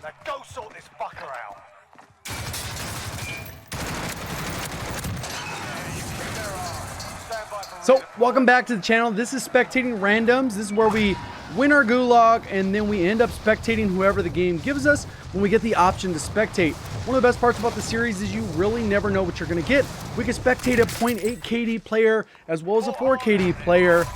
Now go sort this fucker out. So, welcome back to the channel. This is Spectating Randoms. This is where we win our gulag and then we end up spectating whoever the game gives us when we get the option to spectate. One of the best parts about the series is you really never know what you're going to get. We can spectate a 0.8 KD player as well as a 4 KD player,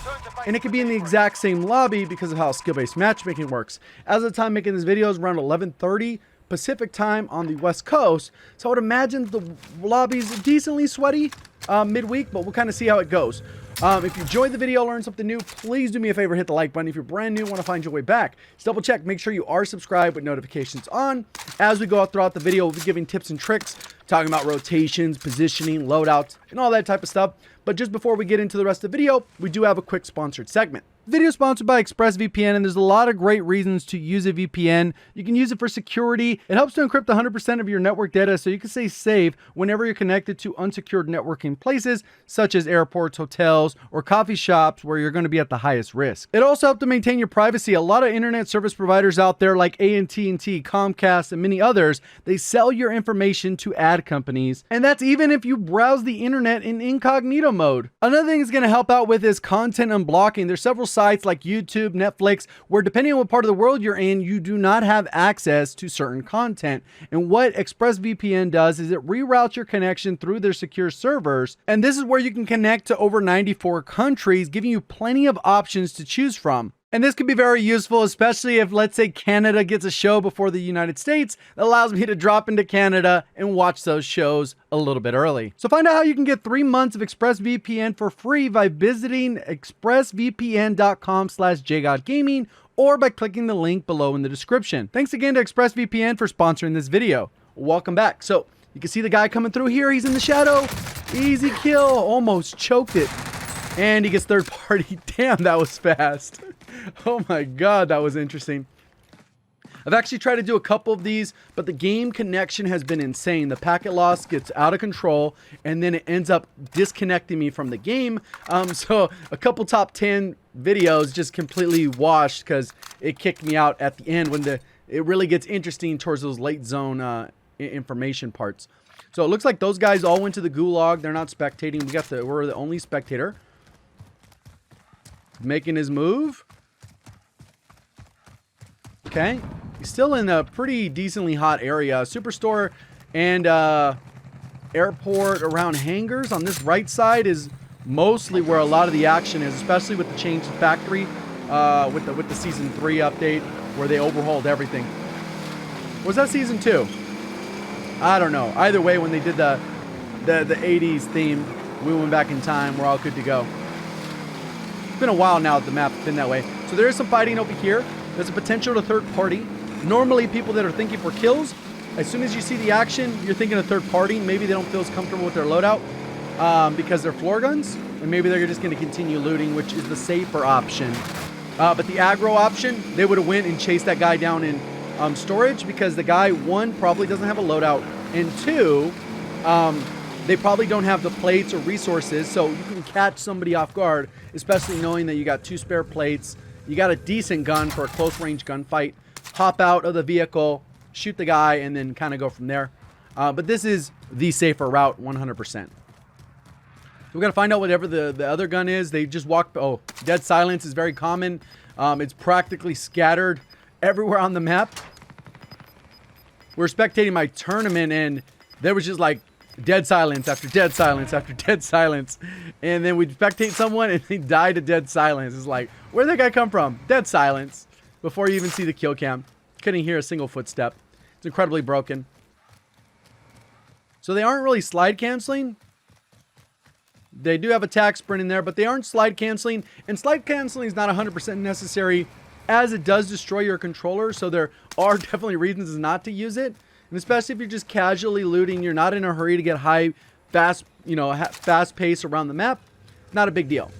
and it could be in the exact same lobby because of how skill-based matchmaking works. As of the time making this video is around 11:30 Pacific time on the West Coast, so I would imagine the lobby's decently sweaty midweek, but we'll kind of see how it goes. If you enjoyed the video, learned something new, please do me a favor, hit the like button. If you're brand new, want to find your way back, just double check, make sure you are subscribed with notifications on. As we go out throughout the video, we'll be giving tips and tricks, talking about rotations, positioning, loadouts, and all that type of stuff. But just before we get into the rest of the video, we do have a quick sponsored segment. Video sponsored by ExpressVPN, and there's a lot of great reasons to use a VPN. You can use it for security. It helps to encrypt 100% of your network data so you can stay safe whenever you're connected to unsecured networking places such as airports, hotels, or coffee shops where you're going to be at the highest risk. It also helps to maintain your privacy. A lot of internet service providers out there like AT&T, Comcast, and many others, they sell your information to ad companies, and that's even if you browse the internet in incognito mode. Another thing it's going to help out with is content unblocking. There's several sites like YouTube, Netflix, where depending on what part of the world you're in, you do not have access to certain content. And what ExpressVPN does is it reroutes your connection through their secure servers. And this is where you can connect to over 94 countries, giving you plenty of options to choose from. And this could be very useful, especially if, let's say, Canada gets a show before the United States. That allows me to drop into Canada and watch those shows a little bit early. So find out how you can get 3 months of ExpressVPN for free by visiting expressvpn.com/JGODgaming or by clicking the link below in the description. Thanks again to ExpressVPN for sponsoring this video. Welcome back. So you can see the guy coming through here. He's in the shadow. Easy kill. Almost choked it. And he gets third party. Damn, that was fast. Oh my god, that was interesting. I've actually tried to do a couple of these, but the game connection has been insane. The packet loss gets out of control, and then it ends up disconnecting me from the game. So a couple top 10 videos just completely washed because it kicked me out at the end when it really gets interesting towards those late zone information parts. So it looks like those guys all went to the gulag. They're not spectating. We're the only spectator. Making his move. Okay, he's still in a pretty decently hot area. Superstore and airport around hangars on this right side is mostly where a lot of the action is, especially with the change to factory with the season 3 update where they overhauled everything. Was that season 2? I don't know. Either way, when they did the 80s theme, we went back in time. We're all good to go. It's been a while now that the map's been that way. So there is some fighting over here. There's a potential to third party. Normally, people that are thinking for kills, as soon as you see the action, you're thinking of third party. Maybe they don't feel as comfortable with their loadout because they're floor guns. And maybe they're just going to continue looting, which is the safer option. But the aggro option, they would have went and chased that guy down in storage because the guy, 1, probably doesn't have a loadout. And 2, they probably don't have the plates or resources. So you can catch somebody off guard, especially knowing that you got 2 spare plates. You got a decent gun for a close range gunfight. Hop out of the vehicle, shoot the guy, and then kind of go from there. But this is the safer route, 100%. So we got to find out whatever the other gun is. They just walk. Oh, dead silence is very common. It's practically scattered everywhere on the map. We're spectating my tournament, and there was just like dead silence after dead silence after dead silence. And then we'd spectate someone and they die to dead silence. It's like, where'd that guy come from? Dead silence. Before you even see the kill cam. Couldn't hear a single footstep. It's incredibly broken. So they aren't really slide canceling. They do have attack sprint in there, but they aren't slide canceling. And slide canceling is not 100% necessary as it does destroy your controller. So there are definitely reasons not to use it. And especially if you're just casually looting, you're not in a hurry to get high, fast pace around the map. Not a big deal.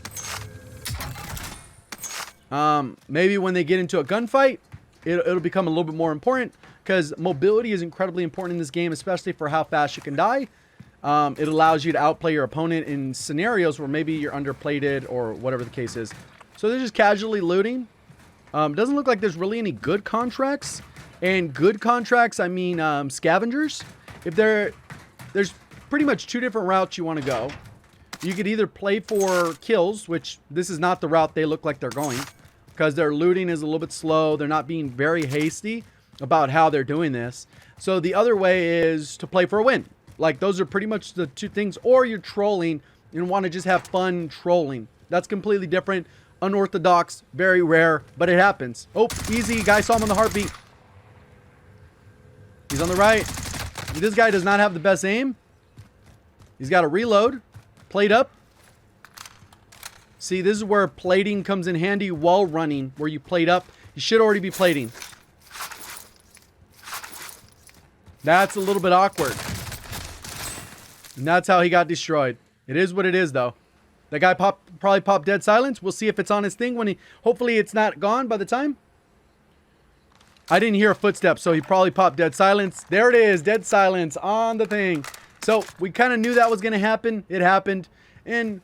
Maybe when they get into a gunfight, it'll become a little bit more important because mobility is incredibly important in this game, especially for how fast you can die. It allows you to outplay your opponent in scenarios where maybe you're underplated or whatever the case is. So they're just casually looting. Doesn't look like there's really any good contracts. And good contracts, I mean scavengers. If there's pretty much 2 different routes you want to go. You could either play for kills, which this is not the route they look like they're going, because their looting is a little bit slow. They're not being very hasty about how they're doing this. So the other way is to play for a win. Like, those are pretty much the 2 things. Or you're trolling and want to just have fun trolling. That's completely different. Unorthodox, very rare, but it happens. Oh, easy. Guy saw him on the heartbeat. He's on the right. This guy does not have the best aim. He's got to reload. Plate up. See, this is where plating comes in handy while running, where you plate up. You should already be plating. That's a little bit awkward. And that's how he got destroyed. It is what it is, though. That guy probably popped dead silence. We'll see if it's on his thing when he... Hopefully it's not gone by the time. I didn't hear a footstep, so he probably popped dead silence. There it is, dead silence on the thing. So we kind of knew that was going to happen. It happened. And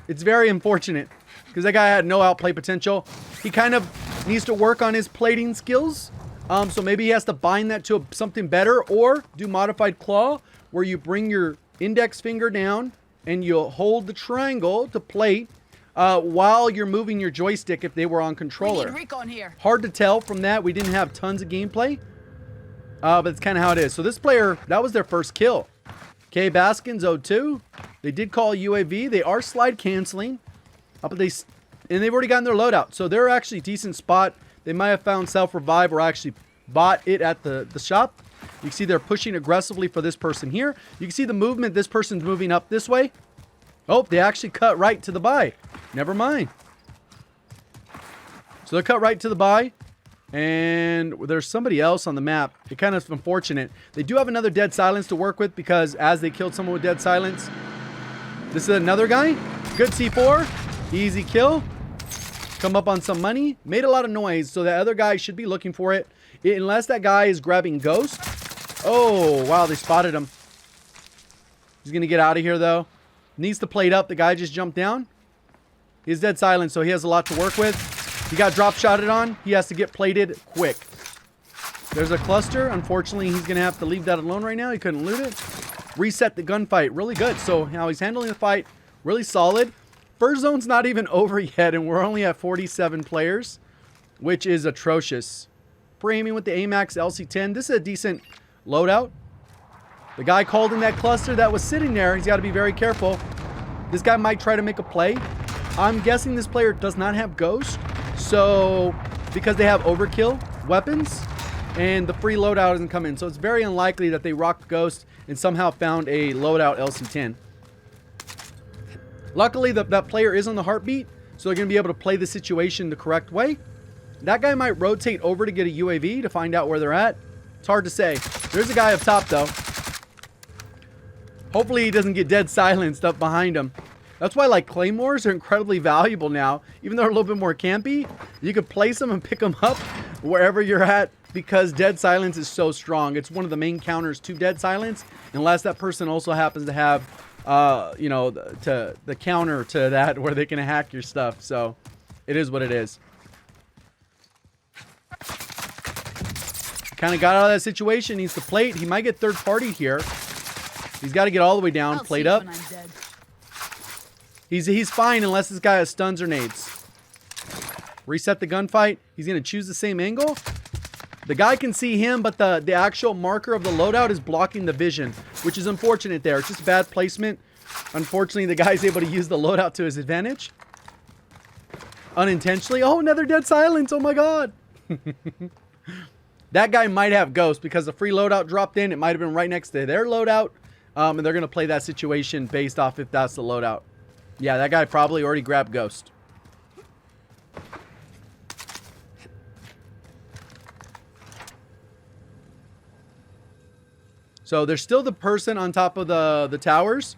it's very unfortunate because that guy had no outplay potential. He kind of needs to work on his plating skills. So maybe he has to bind that to something better, or do modified claw, where you bring your index finger down and you'll hold the triangle to plate while you're moving your joystick if they were on controller. We need recon here. Hard to tell from that. We didn't have tons of gameplay, but it's kind of how it is. So this player, that was their first kill. Okay, Baskins 0-2. They did call UAV. They are slide canceling, but they've already gotten their loadout. So they're actually a decent spot. They might have found self-revive or actually bought it at the shop. You can see they're pushing aggressively for this person here. You can see the movement. This person's moving up this way. Oh, they actually cut right to the buy. Never mind. So they're cut right to the buy. And there's somebody else on the map. It kind of unfortunate. They do have another dead silence to work with, because as they killed someone with dead silence. This is another guy. Good C4. Easy kill. Come up on some money. Made a lot of noise, so the other guy should be looking for it. Unless that guy is grabbing Ghost. Oh, wow, they spotted him. He's going to get out of here, though. Needs to plate up. The guy just jumped down. He's dead silent, so he has a lot to work with. He got drop shotted on. He has to get plated quick. There's a cluster. Unfortunately, he's going to have to leave that alone right now. He couldn't loot it. Reset the gunfight. Really good. So now he's handling the fight really solid. First zone's not even over yet, and we're only at 47 players, which is atrocious. Pre-aiming with the AMAX LC-10. This is a decent loadout. The guy called in that cluster that was sitting there. He's got to be very careful. This guy might try to make a play. I'm guessing this player does not have Ghost. So, because they have overkill weapons and the free loadout doesn't come in. So it's very unlikely that they rocked Ghost and somehow found a loadout LC-10. Luckily, that player is on the heartbeat, so they're going to be able to play the situation the correct way. That guy might rotate over to get a UAV to find out where they're at. It's hard to say. There's a guy up top, though. Hopefully he doesn't get dead silenced up behind him. That's why, like, claymores are incredibly valuable now. Even though they're a little bit more campy, you can place them and pick them up wherever you're at, because dead silence is so strong. It's one of the main counters to dead silence, unless that person also happens to have, you know, the counter to that where they can hack your stuff. So it is what it is. Kind of got out of that situation. Needs to plate. He might get third party here. He's got to get all the way down. Plate up. He's fine unless this guy has stuns or nades. Reset the gunfight. He's going to choose the same angle. The guy can see him, but the actual marker of the loadout is blocking the vision, which is unfortunate there. It's just bad placement. Unfortunately, the guy's able to use the loadout to his advantage. Unintentionally. Oh, another dead silence. Oh, my God. That guy might have Ghost because the free loadout dropped in. It might have been right next to their loadout. And they're going to play that situation based off if that's the loadout. Yeah, that guy probably already grabbed Ghost. So there's still the person on top of the towers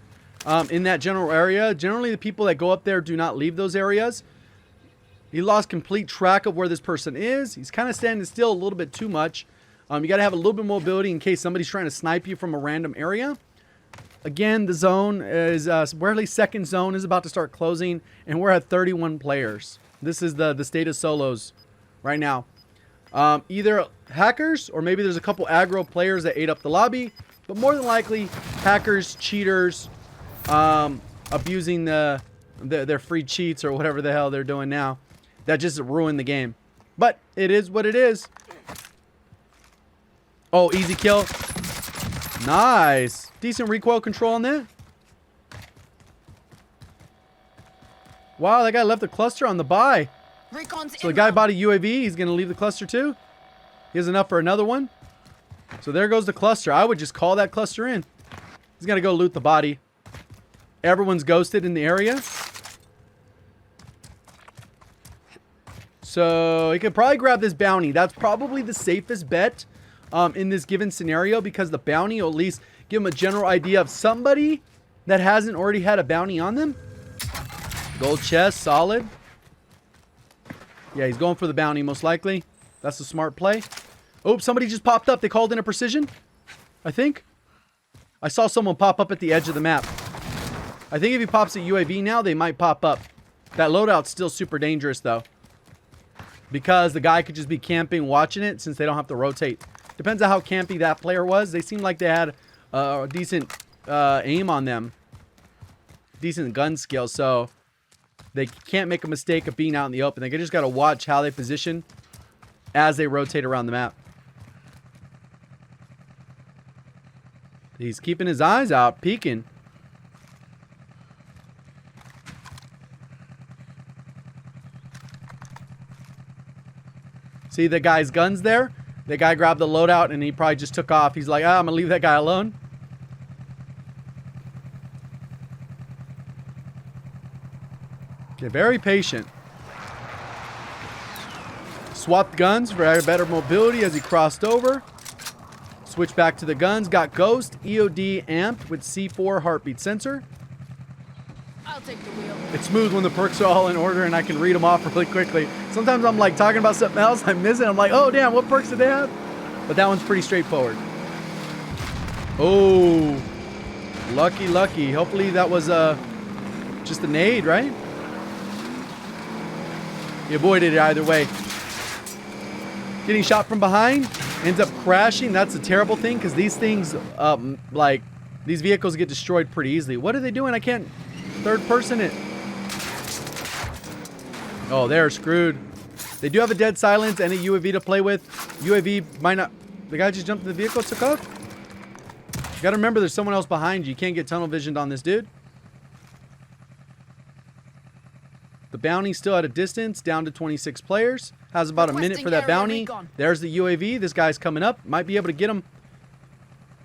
in that general area. Generally, the people that go up there do not leave those areas. He lost complete track of where this person is. He's kind of standing still a little bit too much. You got to have a little bit more mobility in case somebody's trying to snipe you from a random area. Again, the zone is, Ware's second zone is about to start closing, and we're at 31 players. This is the state of solos right now. Either hackers or maybe there's a couple aggro players that ate up the lobby. But more than likely, hackers, cheaters, abusing their free cheats or whatever the hell they're doing now. That just ruined the game. But it is what it is. Oh, easy kill. Nice. Decent recoil control on that. Wow, that guy left a cluster on the buy. So the guy bought a UAV. He's going to leave the cluster too. He has enough for another one. So there goes the cluster. I would just call that cluster in. He's going to go loot the body. Everyone's ghosted in the area. So he could probably grab this bounty. That's probably the safest bet in this given scenario, because the bounty will at least give him a general idea of somebody that hasn't already had a bounty on them. Gold chest, solid. Yeah, he's going for the bounty most likely. That's a smart play. Oh, somebody just popped up. They called in a precision, I think. I saw someone pop up at the edge of the map. I think if he pops a UAV now, they might pop up. That loadout's still super dangerous, though, because the guy could just be camping, watching it, since they don't have to rotate. Depends on how campy that player was. They seemed like they had a decent aim on them. Decent gun skill, so they can't make a mistake of being out in the open. They just got to watch how they position as they rotate around the map. He's keeping his eyes out, peeking. See the guy's guns there? The guy grabbed the loadout and he probably just took off. He's like, I'm going to leave that guy alone. Okay, very patient. Swapped guns for better mobility as he crossed over. Switched back to the guns. Got Ghost, EOD amped with C4 heartbeat sensor. I'll take the wheel. It's smooth when the perks are all in order and I can read them off really quickly. Sometimes I'm like talking about something else, I miss it. I'm like, oh damn, what perks did they have? But that one's pretty straightforward. Oh, lucky. Hopefully that was just a nade, right? He avoided it either way. Getting shot from behind, ends up crashing. That's a terrible thing, because these things, like these vehicles get destroyed pretty easily. What are they doing? I can't third person it. Oh, they're screwed. They do have a dead silence and a UAV to play with. UAV might not. The guy just jumped in the vehicle, took off. You gotta remember, there's someone else behind you. You can't get tunnel visioned on this dude. The bounty still at a distance, down to 26 players. Has about a minute for that bounty. There's the UAV. This guy's coming up. Might be able to get him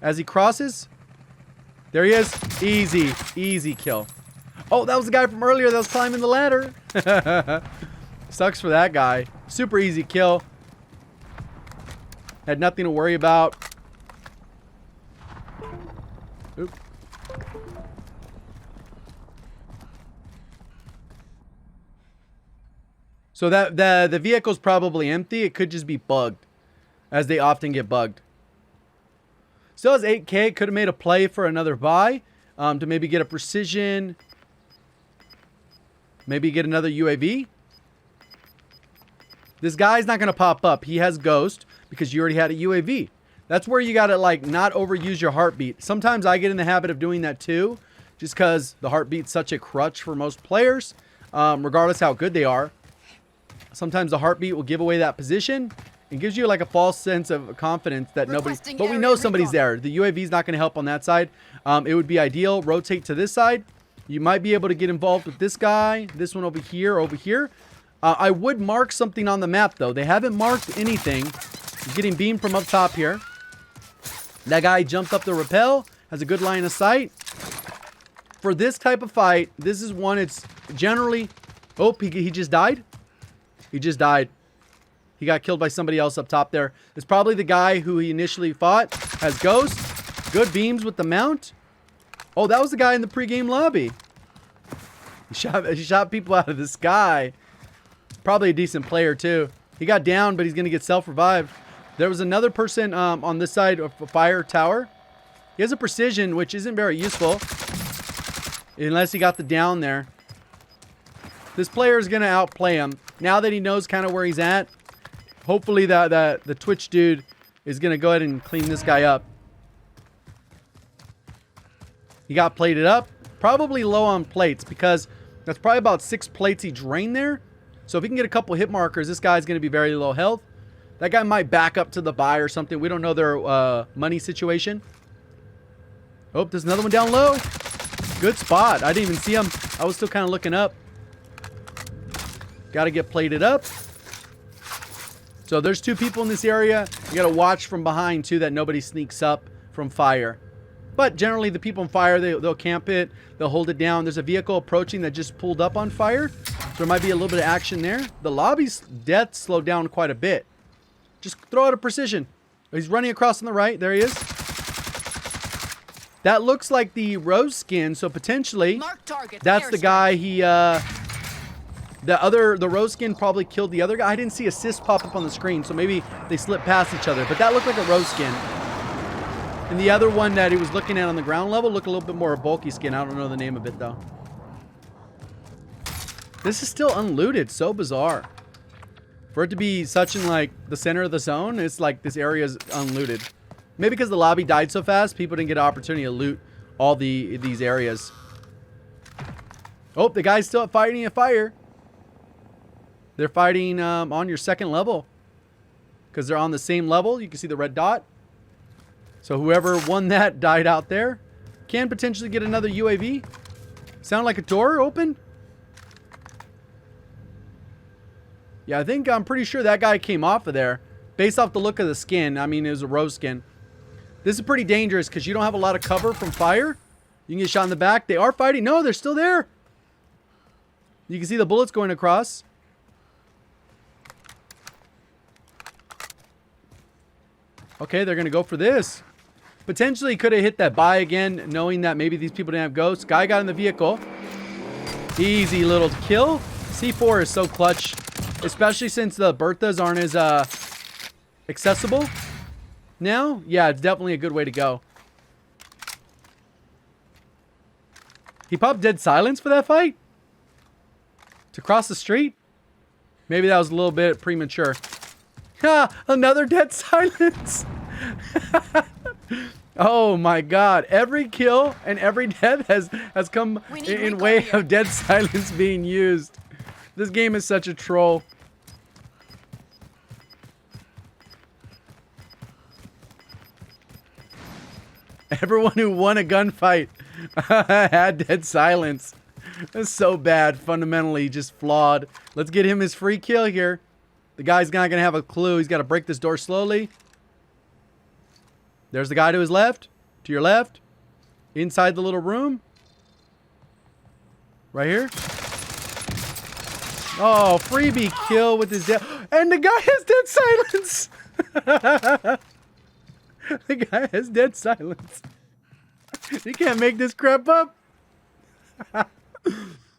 as he crosses. There he is. Easy kill. Oh, that was the guy from earlier that was climbing the ladder. Sucks for that guy. Super easy kill. Had nothing to worry about. Oop. So that the vehicle's probably empty. It could just be bugged, as they often get bugged. Still has 8K. Could have made a play for another buy, to maybe get a precision. Maybe get another UAV. This guy's not going to pop up. He has Ghost because you already had a UAV. That's where you got to like not overuse your heartbeat. Sometimes I get in the habit of doing that too, just because the heartbeat's such a crutch for most players, regardless how good they are. Sometimes the heartbeat will give away that position and gives you like a false sense of confidence that nobody, but we know somebody's there. The UAV's not going to help on that side. It would be ideal. Rotate to this side. You might be able to get involved with this guy, this one over here. I would mark something on the map though. They haven't marked anything. He's getting beamed from up top here. That guy jumped up the rappel, has a good line of sight. For this type of fight, this is one it's generally... Oh, he just died? He just died. He got killed by somebody else up top there. It's probably the guy who he initially fought. Has Ghost. Good beams with the mount. Oh, that was the guy in the pregame lobby. He shot people out of the sky. Probably a decent player too. He got down, but he's going to get self-revived. There was another person on this side of a fire tower. He has a precision, which isn't very useful. Unless he got the down there. This player is going to outplay him. Now that he knows kind of where he's at, Hopefully that the Twitch dude is going to go ahead and clean this guy up. He got plated up. Probably low on plates because that's probably about 6 plates he drained there. So if he can get a couple hit markers, this guy's going to be very low health. That guy might back up to the buy or something. We don't know their money situation. Oh, there's another one down low. Good spot. I didn't even see him. I was still kind of looking up. Got to get plated up. So there's 2 people in this area. You got to watch from behind too that nobody sneaks up from fire. But generally the people on fire, they'll camp it. They'll hold it down. There's a vehicle approaching that just pulled up on fire. So there might be a little bit of action there. The lobby's death slowed down quite a bit. Just throw out a precision. He's running across on the right. There he is. That looks like the rose skin. So potentially that's the guy the rose skin probably killed the other guy. I didn't see assist pop up on the screen. So maybe they slipped past each other. But that looked like a rose skin. And the other one that he was looking at on the ground level looked a little bit more bulky skin. I don't know the name of it though. This is still unlooted. So bizarre. For it to be such in like the center of the zone, it's like this area is unlooted. Maybe because the lobby died so fast, people didn't get an opportunity to loot all these areas. Oh, the guy's still fighting a fire. They're fighting on your second level. Because they're on the same level. You can see the red dot. So whoever won that died out there. Can potentially get another UAV. Sound like a door open? Yeah, I'm pretty sure that guy came off of there. Based off the look of the skin. I mean, it was a rose skin. This is pretty dangerous because you don't have a lot of cover from fire. You can get shot in the back. They are fighting. No, they're still there. You can see the bullets going across. Okay, they're going to go for this. Potentially could have hit that buy again, knowing that maybe these people didn't have ghosts. Guy got in the vehicle. Easy little kill. C4 is so clutch. Especially since the Berthas aren't as accessible now. Yeah, it's definitely a good way to go. He popped dead silence for that fight? To cross the street? Maybe that was a little bit premature. Ha! Another dead silence! Oh my god. Every kill and every death has come in way of dead silence being used. This game is such a troll. Everyone who won a gunfight had dead silence. That's so bad. Fundamentally just flawed. Let's get him his free kill here. The guy's not going to have a clue. He's got to break this door slowly. There's the guy to his left. To your left. Inside the little room. Right here. Oh, freebie kill with his death. And the guy has dead silence. The guy has dead silence. You can't make this crap up.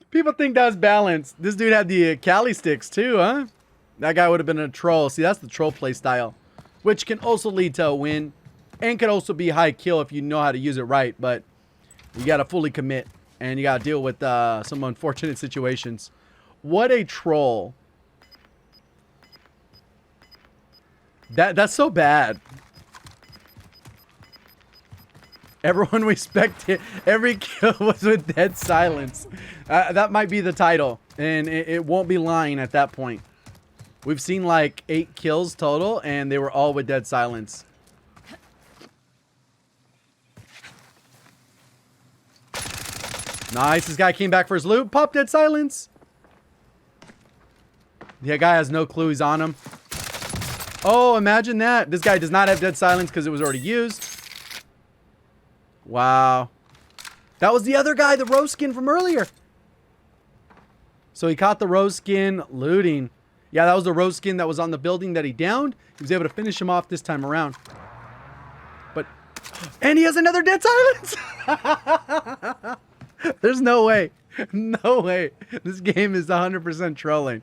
People think that's balanced. This dude had the Cali sticks too, huh? That guy would have been a troll. See, that's the troll play style. Which can also lead to a win. And can also be high kill if you know how to use it right. But you got to fully commit. And you got to deal with some unfortunate situations. What a troll. That's so bad. Everyone respected. Every kill was with dead silence. That might be the title. And it won't be lying at that point. We've seen like 8 kills total. And they were all with dead silence. Nice. This guy came back for his loot. Pop dead silence. The guy has no clue he's on him. Oh, imagine that. This guy does not have dead silence because it was already used. Wow. That was the other guy, the rose skin from earlier. So he caught the rose skin looting. Yeah, that was the rose skin that was on the building that he downed. He was able to finish him off this time around. But, and he has another dead silence. There's no way. No way. This game is 100% trolling.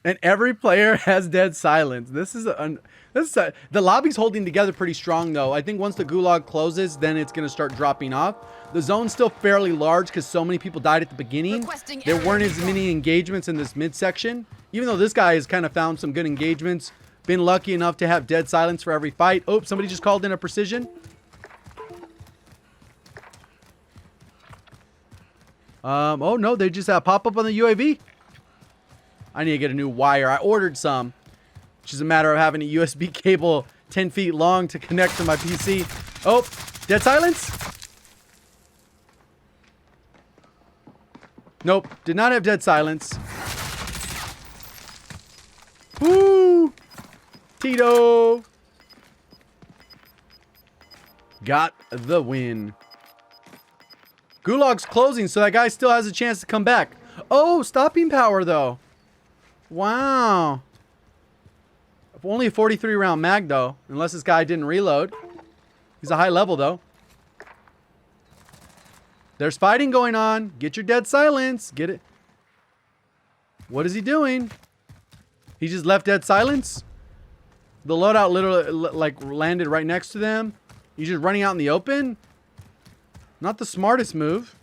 And every player has dead silence. The lobby's holding together pretty strong, though. I think once the gulag closes, then it's going to start dropping off. The zone's still fairly large because so many people died at the beginning. There weren't as many engagements in this midsection. Even though this guy has kind of found some good engagements. Been lucky enough to have dead silence for every fight. Oh, somebody just called in a precision. Oh, no, they just pop up on the UAV. I need to get a new wire. I ordered some. It's just a matter of having a USB cable 10 feet long to connect to my PC. Oh, dead silence? Nope, did not have dead silence. Woo! Tito! Got the win. Gulag's closing, so that guy still has a chance to come back. Oh, stopping power, though. Wow. Only a 43 round mag, though. Unless this guy didn't reload. He's a high level, though. There's fighting going on. Get your dead silence. Get it. What is he doing? He just left dead silence? The loadout literally like landed right next to them. He's just running out in the open. Not the smartest move.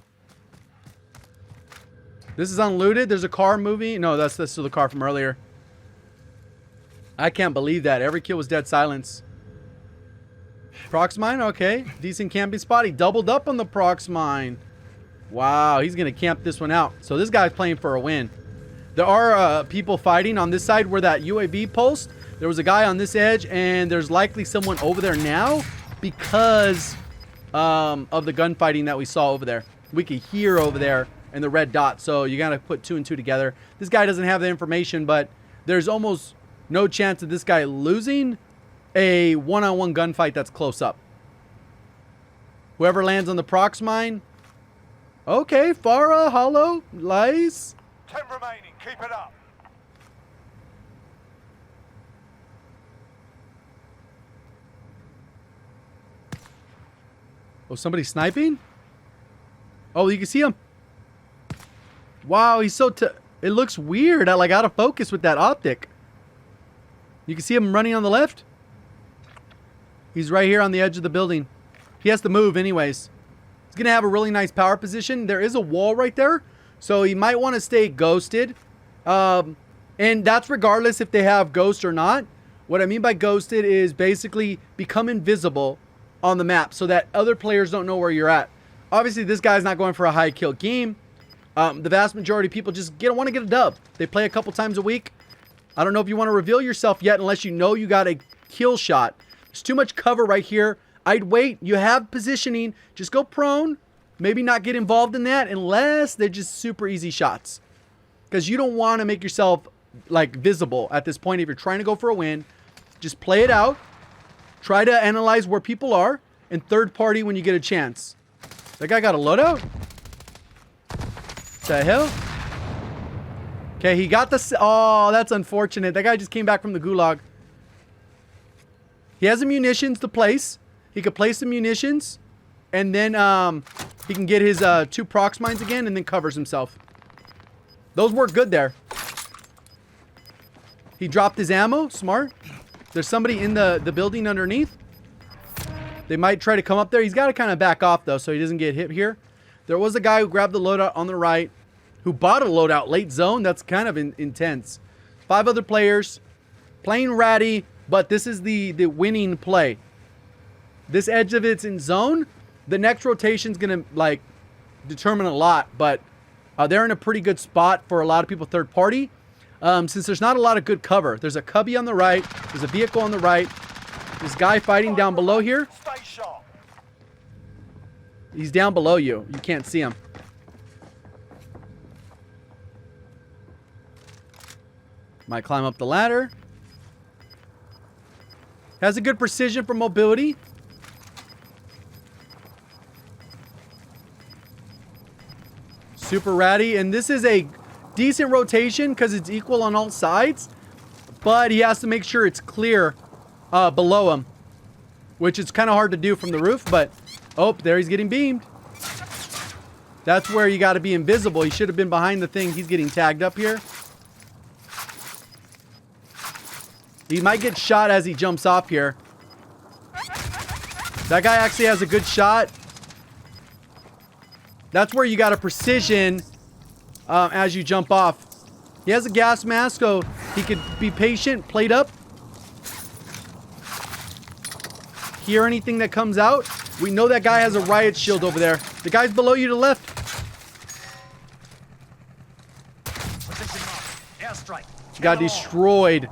This is unlooted. There's a car moving. No, that's still the car from earlier. I can't believe that. Every kill was dead silence. Prox mine, okay. Decent camping spot. He doubled up on the Prox mine. Wow, he's going to camp this one out. So this guy's playing for a win. There are people fighting on this side where that UAV post. There was a guy on this edge, and there's likely someone over there now because of the gunfighting that we saw over there. We could hear over there and the red dot, so you got to put 2 and 2 together. This guy doesn't have the information, but there's almost no chance of this guy losing a one-on-one gunfight that's close up. Whoever lands on the Prox mine. Okay, Farah, Hollow, Lice. 10 remaining. Keep it up. Oh, somebody sniping? Oh, you can see him. Wow, he's so... It looks weird. Like out of focus with that optic. You can see him running on the left. He's right here on the edge of the building. He has to move anyways. He's going to have a really nice power position. There is a wall right there. So he might want to stay ghosted. And that's regardless if they have ghost or not. What I mean by ghosted is basically become invisible on the map so that other players don't know where you're at. Obviously, this guy's not going for a high kill game. The vast majority of people just want to get a dub. They play a couple times a week. I don't know if you want to reveal yourself yet unless you know you got a kill shot. There's too much cover right here. I'd wait. You have positioning. Just go prone. Maybe not get involved in that unless they're just super easy shots. Because you don't want to make yourself like visible at this point if you're trying to go for a win. Just play it out. Try to analyze where people are. And third party when you get a chance. That guy got a loadout? What the hell? Okay, he got the... Oh, that's unfortunate. That guy just came back from the gulag. He has the munitions to place. He could place the munitions. And then he can get his 2 Prox mines again and then covers himself. Those work good there. He dropped his ammo. Smart. There's somebody in the building underneath. They might try to come up there. He's got to kind of back off, though, so he doesn't get hit here. There was a guy who grabbed the loadout on the right, who bought a loadout late zone. That's kind of intense. 5 other players playing ratty, but this is the winning play. This edge of it's in zone. The next rotation's going to, like, determine a lot, but they're in a pretty good spot for a lot of people third party. Since there's not a lot of good cover. There's a cubby on the right. There's a vehicle on the right. This guy fighting down below here. Stay sharp. He's down below you. You can't see him. Might climb up the ladder. Has a good precision for mobility. Super ratty. And this is a decent rotation because it's equal on all sides. But he has to make sure it's clear below him. Which is kind of hard to do from the roof. But, oh, there he's getting beamed. That's where you got to be invisible. He should have been behind the thing. He's getting tagged up here. He might get shot as he jumps off here. That guy actually has a good shot. That's where you got to precision as you jump off. He has a gas mask, so he could be patient, plate up. Hear anything that comes out. We know that guy has a riot shield over there. The guy's below you to the left. Got destroyed.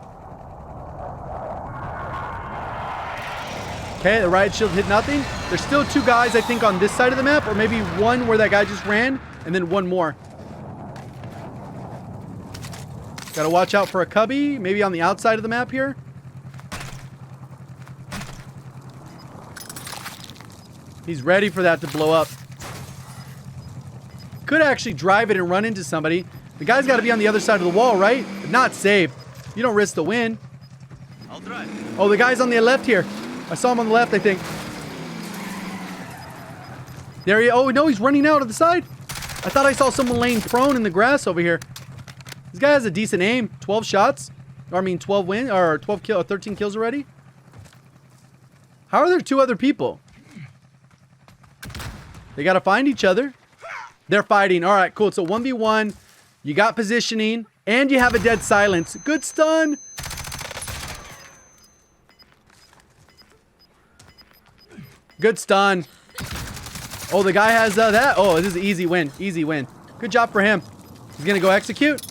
Okay, the riot shield hit nothing. There's still 2 guys, I think, on this side of the map, or maybe one where that guy just ran, and then one more. Gotta watch out for a cubby, maybe on the outside of the map here. He's ready for that to blow up. Could actually drive it and run into somebody. The guy's got to be on the other side of the wall, right? If not, save. You don't risk the win. I'll drive. Oh, the guy's on the left here. I saw him on the left, I think. There he... Oh, no, he's running out of the side. I thought I saw someone laying prone in the grass over here. This guy has a decent aim. 12 shots. Or, I mean, 12 wins. Or 12 kill, 13 kills already. How are there 2 other people? They got to find each other. They're fighting. All right, cool. So 1v1. You got positioning. And you have a dead silence. Good stun. Good stun. Oh, the guy has that. Oh, this is an easy win. Easy win. Good job for him. He's going to go execute.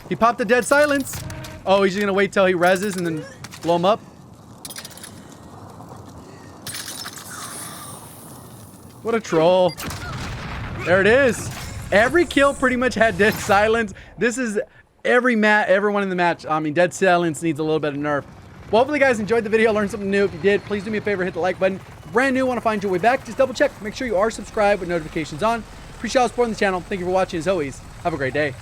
He popped the dead silence. Oh, he's just going to wait till he reses and then blow him up. What a troll. There it is. Every kill pretty much had dead silence. This is everyone in the match. I mean, dead silence needs a little bit of nerf. Well, hopefully you guys enjoyed the video, learned something new. If you did, please do me a favor, hit the like button. Brand new, want to find your way back, just double check. Make sure you are subscribed with notifications on. Appreciate all the support on the channel. Thank you for watching as always. Have a great day.